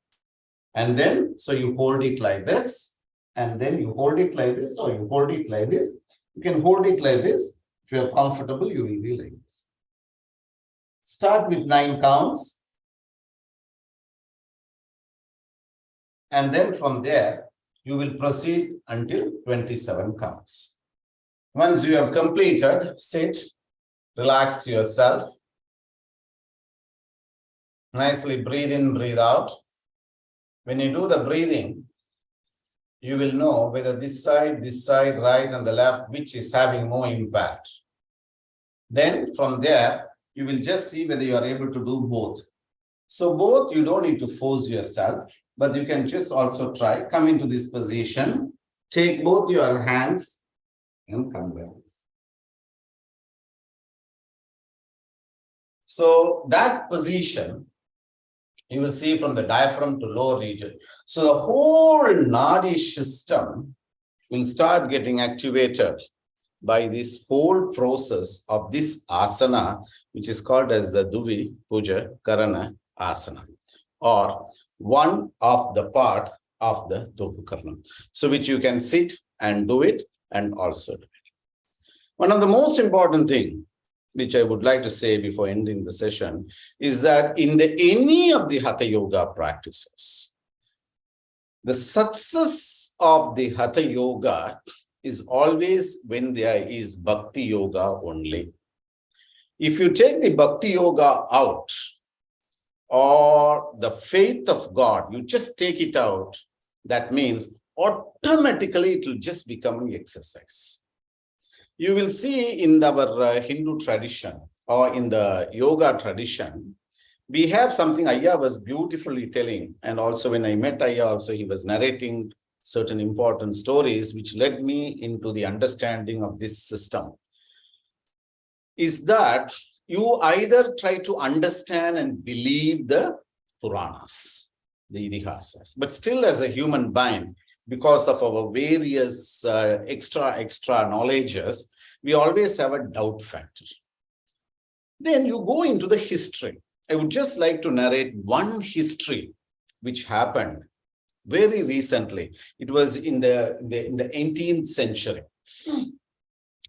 And then, so you hold it like this, and then you hold it like this, or you hold it like this. You can hold it like this. If you are comfortable, you will be like this. Start with 9 counts. And then from there, you will proceed until 27 counts. Once you have completed, sit, relax yourself. Nicely breathe in, breathe out. When you do the breathing, you will know whether this side, right and the left, which is having more impact. Then from there, you will just see whether you are able to do both. So both, you don't need to force yourself, but you can just also try. Come into this position, take both your hands and come back. So that position, you will see from the diaphragm to lower region. So the whole Nadi system will start getting activated by this whole process of this asana, which is called as the Duvi Puja Karana Asana, or one of the part of the Topu Karana. So which you can sit and do it and also do it. One of the most important things which I would like to say before ending the session is that in any of the Hatha Yoga practices, the success of the Hatha Yoga is always when there is Bhakti Yoga only. If you take the Bhakti Yoga out, or the faith of God, you just take it out, that means automatically it will just become an exercise. You will see in our Hindu tradition or in the yoga tradition, we have something Ayya was beautifully telling. And also when I met Ayya, also he was narrating certain important stories which led me into the understanding of this system. Is that you either try to understand and believe the Puranas, the Idihasas, but still as a human being, because of our various extra knowledges, we always have a doubt factor. Then you go into the history. I would just like to narrate one history which happened very recently. It was in the 18th century.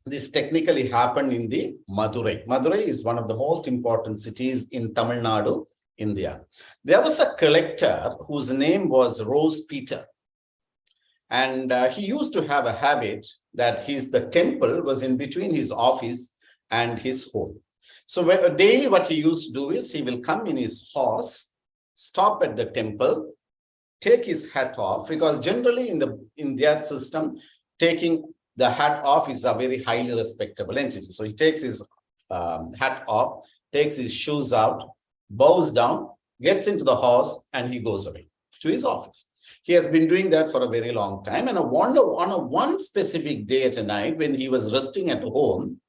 This technically happened in the Madurai. Madurai is one of the most important cities in Tamil Nadu, India. There was a collector whose name was Rose Peter. And he used to have a habit that the temple was in between his office and his home. So daily what he used to do is he will come in his horse, stop at the temple, take his hat off, because generally in their system, taking the hat off is a very highly respectable entity. So he takes his hat off, takes his shoes out, bows down, gets into the horse, and he goes away to his office. He has been doing that for a very long time. And I wonder on one specific day at a night when he was resting at home,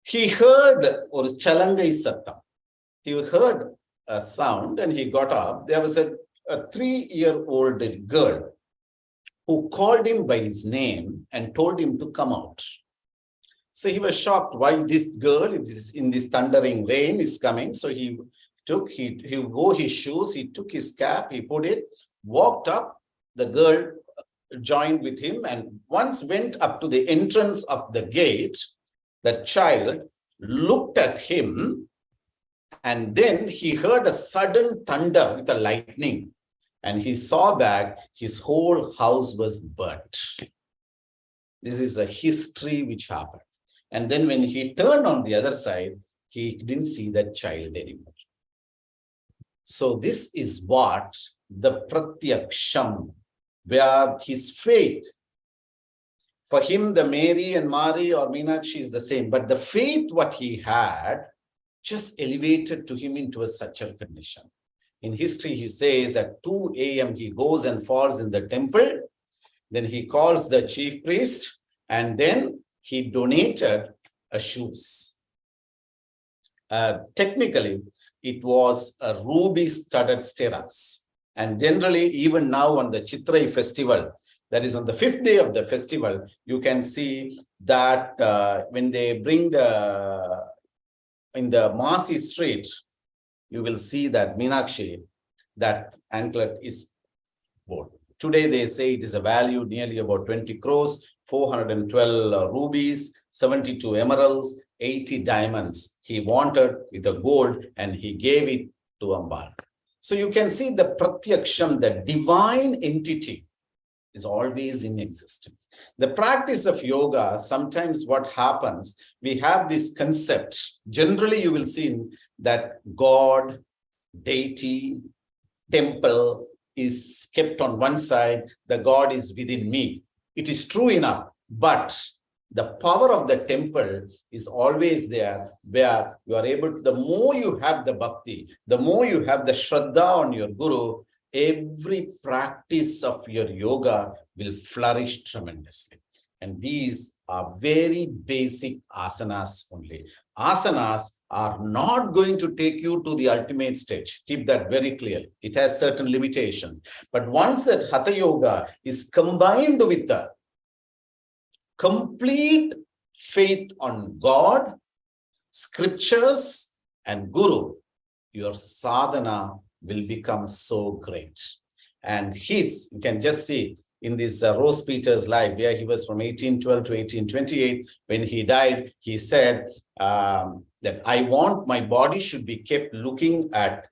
he heard or chalangai sattam. He heard a sound and he got up. There was a 3-year-old girl who called him by his name and told him to come out. So he was shocked why this girl in this thundering rain is coming. So he wore his shoes, he took his cap, he put it, walked up, the girl joined with him, and once went up to the entrance of the gate, the child looked at him, and then he heard a sudden thunder with a lightning, and he saw that his whole house was burnt. This is the history which happened. And then when he turned on the other side, he didn't see that child anymore. So this is what the pratyaksham, where his faith, for him the Mary and Mari or Meenakshi is the same, but the faith what he had just elevated to him into such a condition. In history, he says at 2 a.m. he goes and falls in the temple, then he calls the chief priest, and then he donated shoes. Technically, it was a ruby-studded stirrups. And generally, even now on the Chitrai festival, that is on the 5th day of the festival, you can see that when they bring in the Masi street, you will see that Meenakshi, that anklet is bought. Today they say it is a value nearly about 20 crores, 412 rubies, 72 emeralds, 80 diamonds. He wanted with the gold and he gave it to Ambal. So you can see the pratyaksham, the divine entity, is always in existence. The practice of yoga, sometimes what happens, we have this concept. Generally, you will see that God, deity, temple is kept on one side. The God is within me. It is true enough, but the power of the temple is always there, where you are able to, the more you have the bhakti, the more you have the shraddha on your guru, every practice of your yoga will flourish tremendously. And these are very basic asanas only. Asanas are not going to take you to the ultimate stage. Keep that very clear. It has certain limitations. But once that Hatha Yoga is combined with the complete faith on God, scriptures, and Guru, your sadhana will become so great. And you can just see in this Rose Peter's life, where he was from 1812 to 1828, when he died, he said that I want my body should be kept looking at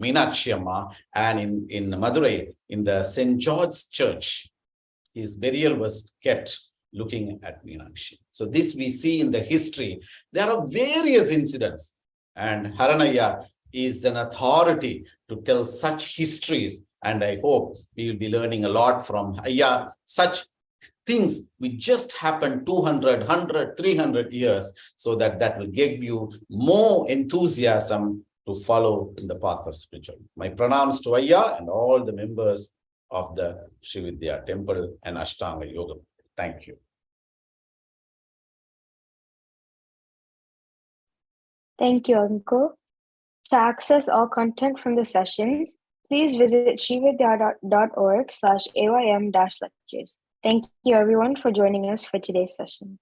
Meenakshi Amma, and in Madurai, in the St. George's Church, his burial was kept looking at Meenakshi. So this we see in the history. There are various incidents, and Haranaya is an authority to tell such histories. And I hope we will be learning a lot from Ayya. Such things which just happened 200, 100, 300 years, so that will give you more enthusiasm to follow in the path of spirituality. My pranams to Ayya and all the members of the Sri Vidya Temple and Ashtanga Yoga. Thank you. Thank you, Uncle. To access all content from the sessions, please visit srividya.org/aym-lectures. Thank you everyone for joining us for today's session.